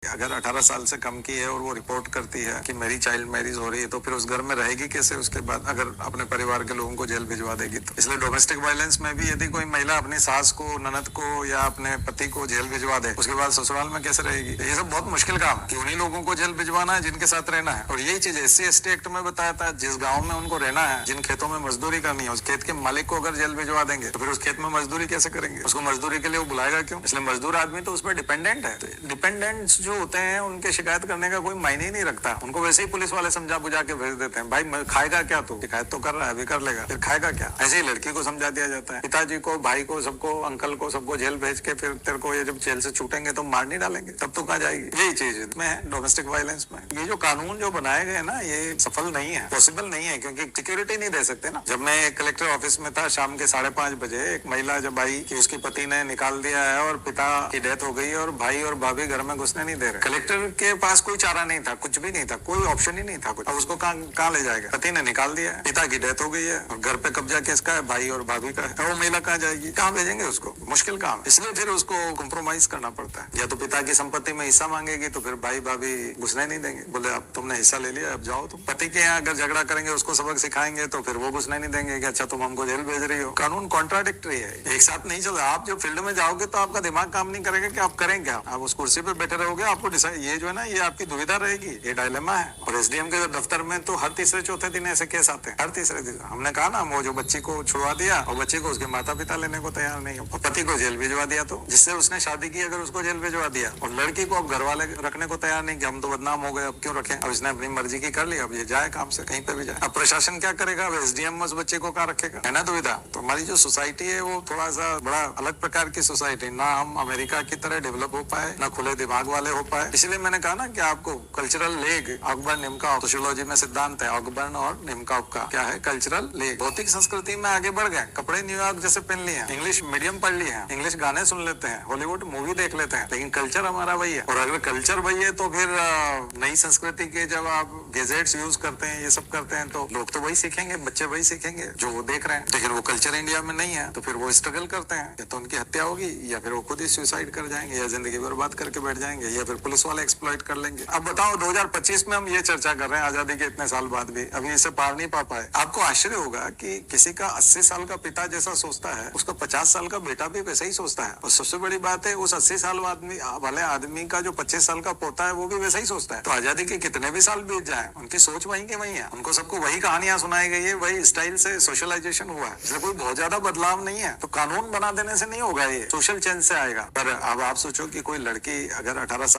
अगर 18 साल से कम की है और वो रिपोर्ट करती है कि मेरी चाइल्ड मैरिज हो रही है, तो फिर उस घर में रहेगी कैसे उसके बाद, अगर अपने परिवार के लोगों को जेल भिजवा देगी तो। इसलिए डोमेस्टिक वायलेंस में भी यदि कोई महिला अपनी सास को, ननद को या अपने पति को जेल भिजवा दे, उसके बाद ससुराल में कैसे रहेगी? ये सब बहुत मुश्किल काम है कि उन्हीं लोगों को जेल भिजवाना है जिनके साथ रहना है। और यही चीज SC/ST एक्ट में बताया था, जिस गाँव में उनको रहना है, जिन खेतों में मजदूरी करनी है, उस खेत के मालिक को अगर जेल भिजवा देंगे तो फिर उस खेत में मजदूरी कैसे करेंगे? उसको मजदूरी के लिए वो बुलाएगा क्यों? इसलिए मजदूर आदमी तो उस पर डिपेंडेंट है। तो डिपेंडेंट्स जो होते हैं उनके शिकायत करने का कोई मायने ही नहीं रखता। उनको वैसे ही पुलिस वाले समझा बुझा के भेज देते हैं, भाई खाएगा क्या तू? शिकायत तो कर रहा है, अभी कर लेगा, फिर खाएगा क्या? ऐसे ही लड़की को समझा दिया जाता है, पिताजी को, भाई को, सबको, अंकल को, सबको जेल भेज के फिर तेरे को ये जब जेल से छूटेंगे तो मार नहीं डालेंगे, तब तो कहाँ जाएगी? यही चीज में है डोमेस्टिक वायलेंस में। ये जो कानून जो बनाए गए ना, ये सफल नहीं है, पॉसिबल नहीं है, क्योंकि सिक्योरिटी नहीं दे सकते ना। जब मैं कलेक्टर ऑफिस में था, शाम के 5:30 बजे एक महिला जब आई कि उसके पति ने निकाल दिया है और पिता की डेथ हो गई और भाई और भाभी घर में घुसने नहीं दे रहे। कलेक्टर के पास कोई चारा नहीं था, कुछ भी नहीं था, कोई ऑप्शन ही नहीं था कुछ। अब उसको कहाँ ले जाएगा? पति ने निकाल दिया है, पिता की डेथ हो गई है और घर पे कब्जा किसका है? भाई और भाभी का है। वो महिला कहाँ जाएगी? कहाँ भेजेंगे उसको? मुश्किल काम। इसलिए फिर उसको कॉम्प्रोमाइज करना पड़ता है। या तो पिता की संपत्ति में हिस्सा मांगेगी तो फिर भाई भाभी घुसने नहीं देंगे, बोले अब तुमने हिस्सा ले लिया, अब जाओ तुम। पति के यहाँ अगर झगड़ा करेंगे, उसको सबक सिखाएंगे तो फिर वो घुसने नहीं देंगे कि अच्छा तुम हमको जेल भेज रही हो। कानून कॉन्ट्राडिक्टरी है, एक साथ नहीं चल रहा। आप जो फील्ड में जाओगे तो आपका दिमाग काम नहीं करेगा कि आप करें क्या। आप उस कुर्सी पे बैठे रहोगे, आपको डिसाइड, ये जो है ना, ये आपकी दुविधा रहेगी, ये डायलेमा है। और SDM के दफ्तर में तो हर तीसरे चौथे दिन ऐसे केस आते हैं, हर तीसरे दिन। हमने कहा ना, वो जो बच्ची को छुड़वा दिया और बच्ची को उसके माता पिता लेने को तैयार नहीं हो, पति को जेल भिजवा दिया, तो जिससे उसने शादी की अगर उसको जेल भिजवा दिया, और लड़की को अब घर वाले रखने को तैयार नहीं कि हम तो बदनाम हो गए, अब क्यों रखें, अब इसने अपनी मर्जी की कर ली, अब ये जाए काम से कहीं पे भी जाए। अब प्रशासन क्या करेगा? अब SDM उस बच्चे को कहाँ रखेगा? है ना दुविधा। तो हमारी जो सोसाइटी है वो थोड़ा सा बड़ा अलग प्रकार की सोसाइटी, ना हम अमेरिका की तरह डेवलप हो पाए, ना खुले दिमाग वाले हो पाए। इसलिए मैंने कहा ना कि आपको कल्चरल लेग, ऑकबर्न निमकॉफ, सोशियोलॉजी में सिद्धांत है ऑकबर्न और निमकॉफ का, क्या है? Cultural leg. भौतिक संस्कृति में आगे बढ़ गए, कपड़े न्यूयॉर्क जैसे पहन लिए हैं, इंग्लिश मीडियम पढ़ लिए हैं, इंग्लिश गाने सुन लेते हैं, हॉलीवुड मूवी देख लेते हैं, लेकिन कल्चर हमारा वही है। और अगर कल्चर वही है तो फिर नई संस्कृति के जब आप गैजेट्स यूज करते हैं, ये सब करते हैं, तो लोग तो वही सीखेंगे, बच्चे वही सीखेंगे जो वो देख रहे हैं। लेकिन वो कल्चर इंडिया में नहीं है, तो फिर वो स्ट्रगल करते हैं, या तो उनकी हत्या होगी, या फिर वो खुद ही सुसाइड कर जाएंगे, या जिंदगी बर्बाद करके बैठ जाएंगे, या फिर पुलिस वाले एक्सप्लॉइट कर लेंगे। अब बताओ, 2025 में हम ये चर्चा कर रहे हैं आजादी के इतने साल बाद भी, अभी इसे पार नहीं पा पाए। आपको आश्चर्य होगा कि किसी का 80 साल का पिता जैसा सोचता है, उसका 50 साल का बेटा भी वैसा ही सोचता है। और सबसे बड़ी बात है, उस 80 साल वाले आदमी का जो 25 साल का पोता है, वो भी वैसा ही सोचता है। तो आजादी के कितने भी साल बीत जाए, उनकी सोच वही की वही है, उनको सबको वही कहानियां सुनाई गई है, वही स्टाइल से सोशलाइजेशन हुआ है। इसलिए कोई बहुत ज्यादा बदलाव नहीं है। तो कानून बना देने से नहीं होगा, ये सोशल चेंज से आएगा। पर अब आप सोचो कि कोई लड़की अगर 18